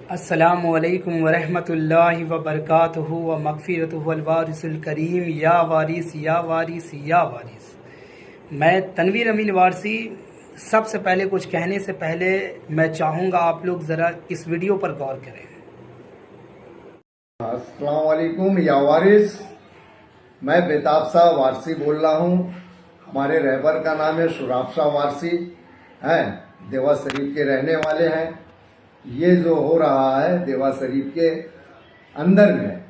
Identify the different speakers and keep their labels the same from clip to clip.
Speaker 1: अस्सलामुअलैकुम वरहमतुल्लाहि वबरकातुहु व मग़फ़िरतुहु वल वारिसुल करीम या वारिस या वारिस या वारिस। मैं तनवीर अमीन वारसी। सबसे पहले कुछ कहने से पहले मैं चाहूँगा आप लोग ज़रा इस वीडियो पर गौर करें।
Speaker 2: अस्सलाम वालेकुम या वारिस। मैं बेताब शाह वारसी बोल रहा हूँ। हमारे रहबर का नाम है शुराब शाह वारसी, हैं देवा शरीफ के रहने वाले हैं। ये जो हो रहा है देवा शरीफ के अंदर में,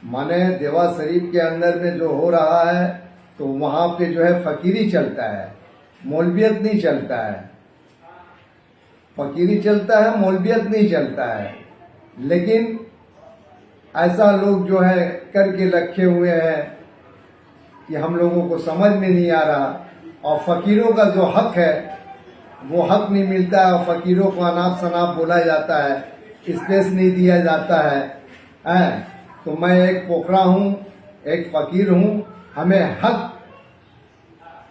Speaker 2: माने देवा शरीफ के अंदर में जो हो रहा है, तो वहाँ पे जो है फकीरी चलता है, मौलवियत नहीं चलता है। फकीरी चलता है, मौलवियत नहीं चलता है। लेकिन ऐसा लोग जो है करके रखे हुए हैं कि हम लोगों को समझ में नहीं आ रहा। और फकीरों का जो हक है वो हक नहीं मिलता है। और फकीरों को अनाप शनाप बोला जाता है, स्पेस नहीं दिया जाता है। तो मैं एक पोखरा हूँ, एक फकीर हूँ। हमें हक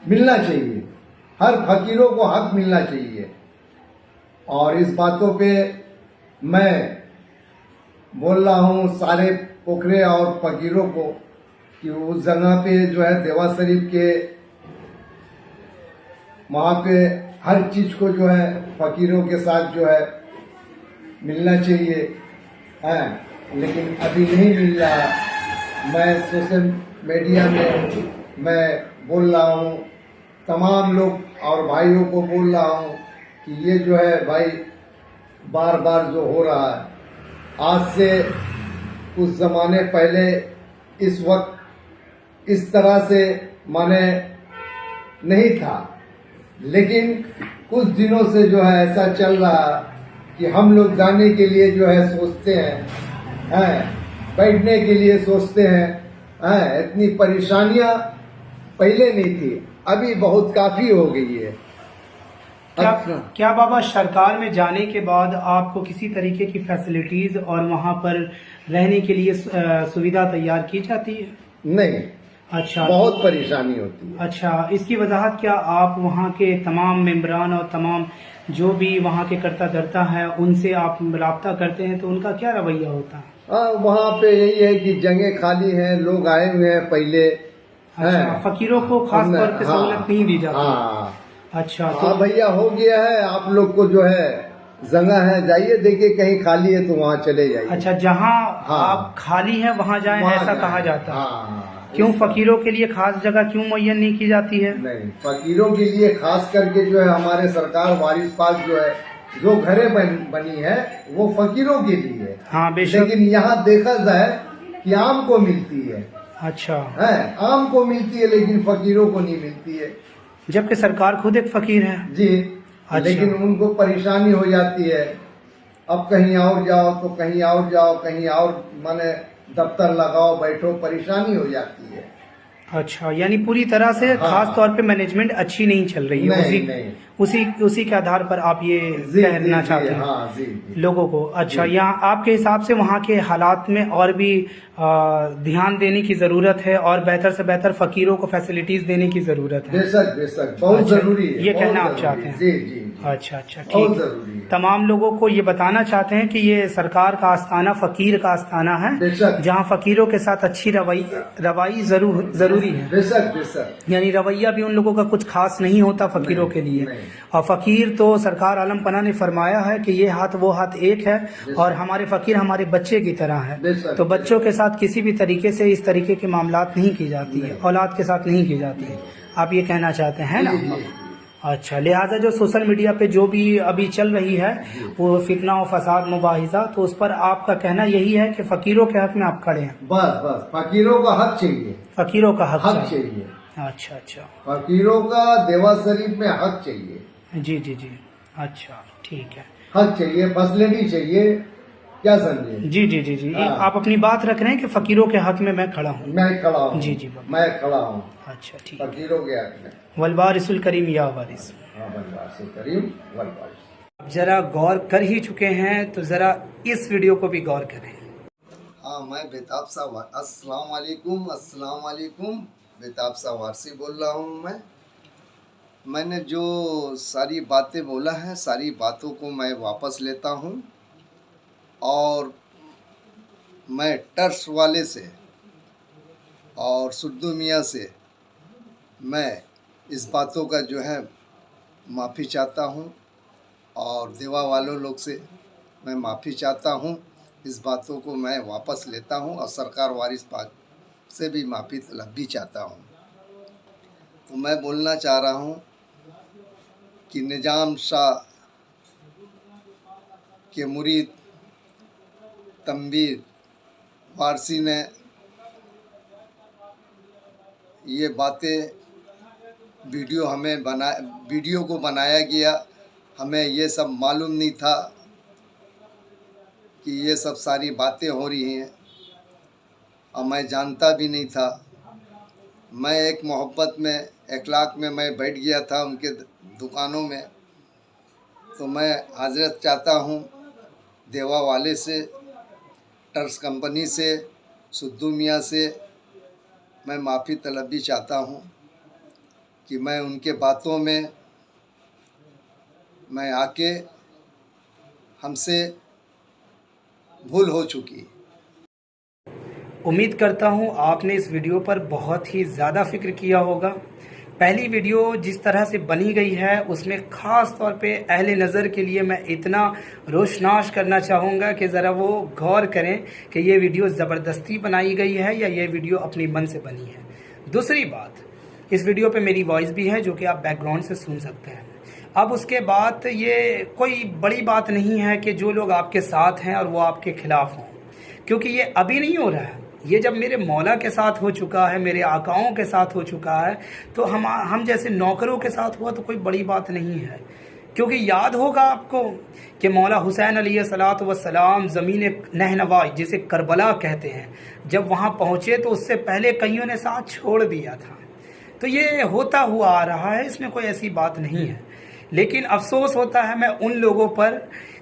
Speaker 2: मिलना चाहिए, हर फकीरों को हक मिलना चाहिए। और इस बातों पे मैं बोल रहा हूँ सारे पोखरे और फकीरों को कि उस जगह पे जो है देवा शरीफ के वहाँ पे हर चीज को जो है फकीरों के साथ जो है मिलना चाहिए है, लेकिन अभी नहीं मिल रहा। मैं सोशल मीडिया में मैं बोल रहा हूँ, तमाम लोग और भाइयों को बोल रहा हूँ कि ये जो है भाई बार बार जो हो रहा है, आज से कुछ ज़माने पहले इस वक्त इस तरह से माने नहीं था, लेकिन कुछ दिनों से जो है ऐसा चल रहा कि हम लोग जाने के लिए जो है सोचते हैं, बैठने के लिए सोचते हैं। इतनी परेशानियां पहले नहीं थी, अभी बहुत काफ़ी हो गई है।
Speaker 1: क्या बाबा सरकार में जाने के बाद आपको किसी तरीके की फैसिलिटीज और वहाँ पर रहने के लिए सुविधा तैयार की जाती है?
Speaker 2: नहीं।
Speaker 1: अच्छा,
Speaker 2: बहुत परेशानी होती है।
Speaker 1: अच्छा, इसकी वजाहत क्या आप वहाँ के तमाम मेंबरान और तमाम जो भी वहाँ के कर्ता धर्ता हैं उनसे आप राब्ता करते हैं तो उनका क्या रवैया होता है?
Speaker 2: वहाँ पे यही है कि जगह खाली हैं, लोग आए हुए हैं पहले।
Speaker 1: अच्छा, फकीरों को खास तौर पे सहूलत नहीं दी जाती। अच्छा, तो
Speaker 2: भैया हो गया है, आप लोग को जो है जगह है, जाइए देखिए कहीं खाली है तो वहाँ चले जाइए।
Speaker 1: अच्छा, जहाँ आप खाली है वहाँ जाएं, ऐसा कहा जाता है। क्यों फकीरों के लिए खास जगह क्यों मुहैया नहीं की जाती है?
Speaker 2: नहीं, फकीरों के लिए खास करके जो है हमारे सरकार वारिस पाक जो है जो घरें बनी है वो फकीरों के लिए है।
Speaker 1: हाँ बेशक।
Speaker 2: लेकिन यहाँ देखा जाए कि आम को मिलती है।
Speaker 1: अच्छा
Speaker 2: है, आम को मिलती है लेकिन फकीरों को नहीं मिलती है,
Speaker 1: जबकि सरकार खुद एक फकीर है
Speaker 2: जी।
Speaker 1: अच्छा।
Speaker 2: लेकिन उनको परेशानी हो जाती है, अब कहीं और जाओ तो कहीं और जाओ, कहीं और माने दफ्तर लगाओ बैठो, परेशानी हो जाती है।
Speaker 1: अच्छा, यानी पूरी तरह से खास तौर पे मैनेजमेंट अच्छी नहीं चल रही है।
Speaker 2: नहीं।
Speaker 1: उसी के आधार पर आप ये कहना चाहते हैं
Speaker 2: जी।
Speaker 1: लोगों को। अच्छा, यहाँ आपके हिसाब से वहाँ के हालात में और भी ध्यान देने की जरूरत है और बेहतर से बेहतर फकीरों को फैसिलिटीज देने की जरूरत है।
Speaker 2: बेशक बहुत जरूरी है,
Speaker 1: ये कहना आप चाहते हैं?
Speaker 2: जी।
Speaker 1: अच्छा, ठीक। तमाम लोगों को ये बताना चाहते हैं कि ये सरकार का आस्थाना, फकीर का आस्थाना है, जहाँ फकीरों के साथ अच्छी रवैया जरूरी है।
Speaker 2: बेशक।
Speaker 1: यानी रवैया भी उन लोगों का कुछ खास नहीं होता फकीरों के लिए। और फकीर तो सरकार आलम पना ने फरमाया है कि ये हाथ वो हाथ एक है, और हमारे फकीर हमारे बच्चे की तरह है। तो बच्चों के साथ किसी भी तरीके से इस तरीके के मामलात नहीं की जाती है, औलाद के साथ नहीं की जाती है। आप ये कहना चाहते हैं ना? अच्छा, लिहाजा जो सोशल मीडिया पे जो भी अभी चल रही है वो फितना और फसाद मुबाहिजा, तो उस पर आपका कहना यही है कि फकीरों के हक में आप खड़े हैं?
Speaker 2: बस फकीरों का हक चाहिए,
Speaker 1: फकीरों का हक
Speaker 2: चाहिए।
Speaker 1: अच्छा,
Speaker 2: फकीरों का देवा शरीफ में हक चाहिए।
Speaker 1: जी। अच्छा, ठीक है,
Speaker 2: हक चाहिए, फैसिलिटी चाहिए, क्या समझे?
Speaker 1: जी। आप अपनी बात रख रहे हैं कि फकीरों के हक में मैं खड़ा हूँ।
Speaker 2: मैं खड़ा हूँ।
Speaker 1: जी
Speaker 2: मैं खड़ा हूँ।
Speaker 1: अच्छा, ठीक।
Speaker 2: फकीरों के हक में
Speaker 1: वलवारिसुल करीम या वारिस।
Speaker 2: वलवारिसुल करीम वलवारिस।
Speaker 1: अब जरा गौर कर ही चुके हैं तो जरा इस वीडियो को भी गौर करें।
Speaker 2: मैं बेताब शाह, अस्सलाम वालेकुम, बेताब शाह वारसी बोल रहा हूँ। मैंने जो सारी बातें बोला है, सारी बातों को मैं वापस लेता हूँ। और मैं टर्स वाले से और सुद्दू मियाँ से मैं इस बातों का जो है माफ़ी चाहता हूँ, और देवा वालों लोग से मैं माफ़ी चाहता हूँ। इस बातों को मैं वापस लेता हूँ और सरकार वारिस पाक से भी माफ़ी तलब भी चाहता हूँ। तो मैं बोलना चाह रहा हूँ कि निज़ाम शाह के मुरीद तनवीर वारसी ने ये बातें वीडियो को बनाया गया। हमें ये सब मालूम नहीं था कि ये सब सारी बातें हो रही हैं, और मैं जानता भी नहीं था। मैं एक मोहब्बत में अखलाक में मैं बैठ गया था उनके दुकानों में। तो मैं हजरत चाहता हूँ देवा वाले से, टर्स कंपनी से, सुद्दू मियाँ से मैं माफ़ी तलब भी चाहता हूँ कि मैं उनके बातों में मैं आके हमसे भूल हो चुकी।
Speaker 1: उम्मीद करता हूँ आपने इस वीडियो पर बहुत ही ज़्यादा फिक्र किया होगा। पहली वीडियो जिस तरह से बनी गई है उसमें ख़ास तौर पे अहले नज़र के लिए मैं इतना रोशनाश करना चाहूँगा कि ज़रा वो गौर करें कि ये वीडियो ज़बरदस्ती बनाई गई है या ये वीडियो अपनी मन से बनी है। दूसरी बात, इस वीडियो पे मेरी वॉइस भी है जो कि आप बैकग्राउंड से सुन सकते हैं। अब उसके बाद ये कोई बड़ी बात नहीं है कि जो लोग आपके साथ हैं और वो आपके खिलाफ हों, क्योंकि ये अभी नहीं हो रहा है। ये जब मेरे मौला के साथ हो चुका है, मेरे आकाओं के साथ हो चुका है, तो हम जैसे नौकरों के साथ हुआ तो कोई बड़ी बात नहीं है। क्योंकि याद होगा आपको कि मौला हुसैन अलैहिस्सलातु वस्सलाम ज़मीन नहनवा जिसे करबला कहते हैं, जब वहाँ पहुँचे तो उससे पहले कईयों ने साथ छोड़ दिया था। तो ये होता हुआ आ रहा है, इसमें कोई ऐसी बात नहीं है। लेकिन अफसोस होता है मैं उन लोगों पर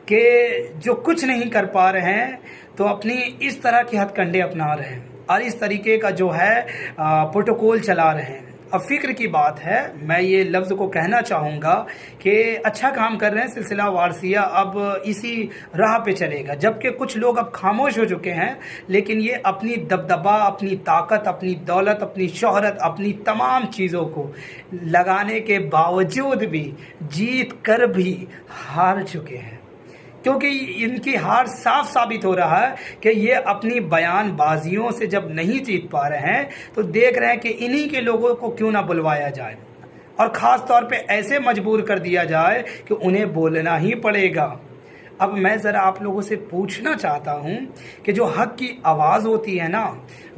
Speaker 1: कि जो कुछ नहीं कर पा रहे हैं तो अपनी इस तरह के हथकंडे अपना रहे हैं और इस तरीके का जो है प्रोटोकॉल चला रहे हैं। अब फिक्र की बात है, मैं ये लफ्ज़ को कहना चाहूँगा कि अच्छा काम कर रहे हैं, सिलसिला वारसिया अब इसी राह पे चलेगा। जबकि कुछ लोग अब खामोश हो चुके हैं, लेकिन ये अपनी दबदबा, अपनी ताकत, अपनी दौलत, अपनी शोहरत, अपनी तमाम चीज़ों को लगाने के बावजूद भी जीत कर भी हार चुके हैं। क्योंकि इनकी हार साफ साबित हो रहा है कि ये अपनी बयानबाजियों से जब नहीं जीत पा रहे हैं तो देख रहे हैं कि इन्हीं के लोगों को क्यों ना बुलवाया जाए और ख़ास तौर पे ऐसे मजबूर कर दिया जाए कि उन्हें बोलना ही पड़ेगा। अब मैं ज़रा आप लोगों से पूछना चाहता हूँ कि जो हक़ की आवाज़ होती है ना,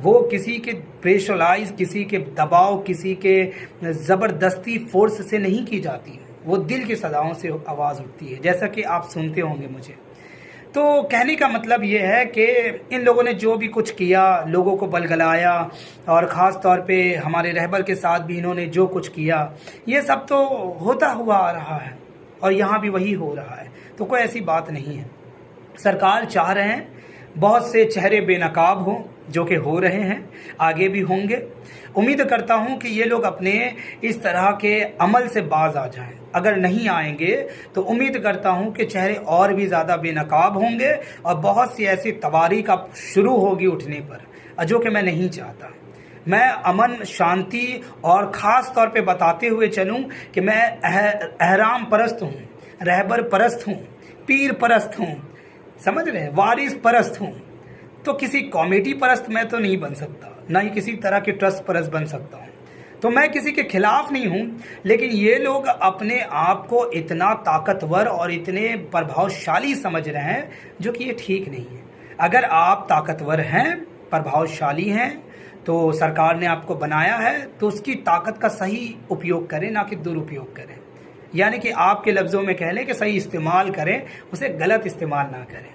Speaker 1: वो किसी के प्रेशराइज, किसी के दबाव, किसी के ज़बरदस्ती फोर्स से नहीं की जाती, वो दिल की सदाओं से आवाज़ उठती है, जैसा कि आप सुनते होंगे मुझे। तो कहने का मतलब ये है कि इन लोगों ने जो भी कुछ किया, लोगों को बलगलाया, और ख़ास तौर पे हमारे रहबर के साथ भी इन्होंने जो कुछ किया, ये सब तो होता हुआ आ रहा है और यहाँ भी वही हो रहा है। तो कोई ऐसी बात नहीं है। सरकार चाह रहे हैं बहुत से चेहरे बेनकाब हों, जो कि हो रहे हैं, आगे भी होंगे। उम्मीद करता हूं कि ये लोग अपने इस तरह के अमल से बाज आ जाएं। अगर नहीं आएंगे तो उम्मीद करता हूं कि चेहरे और भी ज़्यादा बेनकाब होंगे और बहुत सी ऐसी तवारीख अब शुरू होगी उठने पर, जो कि मैं नहीं चाहता। मैं अमन, शांति और ख़ास तौर पे बताते हुए चलूं कि मैं अहराम परस्त हूँ, रहबर परस्त हूँ, पीर परस्त हूँ, समझ रहे हैं, वारिस परस्त हूँ। तो किसी कॉमेडी परस्त मैं तो नहीं बन सकता, ना ही किसी तरह के ट्रस्ट परस्त बन सकता हूँ। तो मैं किसी के खिलाफ नहीं हूँ, लेकिन ये लोग अपने आप को इतना ताकतवर और इतने प्रभावशाली समझ रहे हैं, जो कि ये ठीक नहीं है। अगर आप ताकतवर हैं, प्रभावशाली हैं, तो सरकार ने आपको बनाया है, तो उसकी ताकत का सही उपयोग करें, ना कि दुरुपयोग करें। यानी कि आपके लफ्ज़ों में कह लें कि सही इस्तेमाल करें, उसे गलत इस्तेमाल ना करें।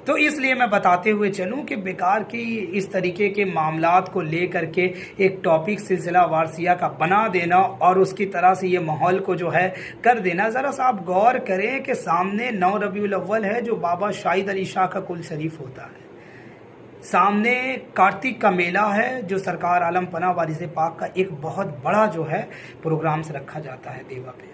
Speaker 1: तो इसलिए मैं बताते हुए चलूं कि बेकार की इस तरीके के मामलात को लेकर के एक टॉपिक सिलसिला वारसिया का बना देना और उसकी तरह से ये माहौल को जो है कर देना, ज़रा सा आप गौर करें कि सामने 9 रबीउल अव्वल है जो बाबा शाहिद अली शाह का कुल शरीफ होता है, सामने कार्तिक का मेला है जो सरकार आलम पना वारिस पाक का एक बहुत बड़ा जो है प्रोग्राम से रखा जाता है देवा पे।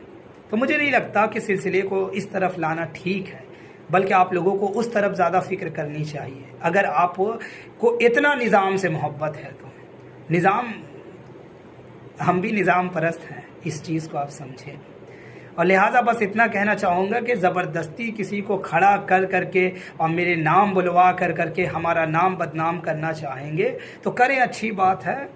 Speaker 1: तो मुझे नहीं लगता कि सिलसिले को इस तरफ लाना ठीक है। बल्कि आप लोगों को उस तरफ ज़्यादा फिक्र करनी चाहिए। अगर आपको इतना निज़ाम से मोहब्बत है तो निज़ाम, हम भी निज़ाम परस्त हैं, इस चीज़ को आप समझें। और लिहाजा बस इतना कहना चाहूँगा कि ज़बरदस्ती किसी को खड़ा कर करके और मेरे नाम बुलवा कर करके हमारा नाम बदनाम करना चाहेंगे तो करें, अच्छी बात है,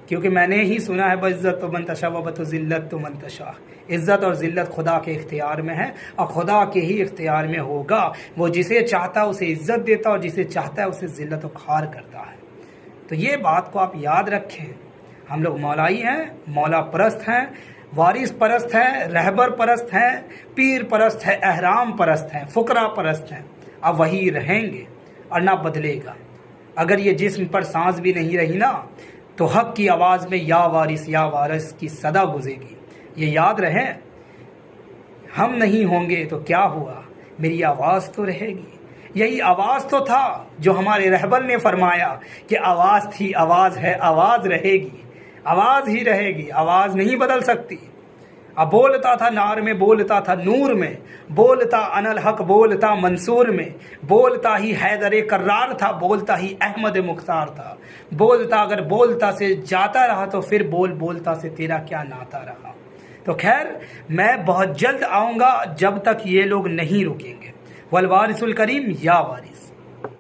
Speaker 1: क्योंकि मैंने ही सुना है बइज़्ज़त तो मंतशा व बतुज़िल्लत तो मंतशा, इज़्ज़त और ज़िल्लत खुदा के इख्तियार में है और खुदा के ही इख्तियार में होगा। वो जिसे चाहता है उसे इज़्ज़त देता और जिसे चाहता है उसे ज़िल्लत और खार करता है। तो ये बात को आप याद रखें। हम लोग मौलाई हैं, मौला परस्त हैं, वारिस परस्त हैं, रहबर परस्त हैं, पीर परस्त है, अहराम परस्त हैं, फुकरा परस्त हैं। अब वही रहेंगे और ना बदलेगा। अगर ये जिस्म पर सांस भी नहीं रही ना तो हक की आवाज़ में या वारिस की सदा गुजेगी। ये याद रहे, हम नहीं होंगे तो क्या हुआ, मेरी आवाज़ तो रहेगी। यही आवाज़ तो था जो हमारे रहबर ने फरमाया कि आवाज़ थी, आवाज़ है, आवाज़ रहेगी, आवाज़ ही रहेगी, आवाज़ नहीं बदल सकती। अब बोलता था नार में, बोलता था नूर में, बोलता अनल हक, बोलता मंसूर में, बोलता ही हैदर कर्रार था, बोलता ही अहमद मुख्तार था, बोलता अगर बोलता से जाता रहा तो फिर बोलता से तेरा क्या नाता रहा। तो खैर, मैं बहुत जल्द आऊँगा, जब तक ये लोग नहीं रुकेंगे। वल वारिसुल करीम या वारिस।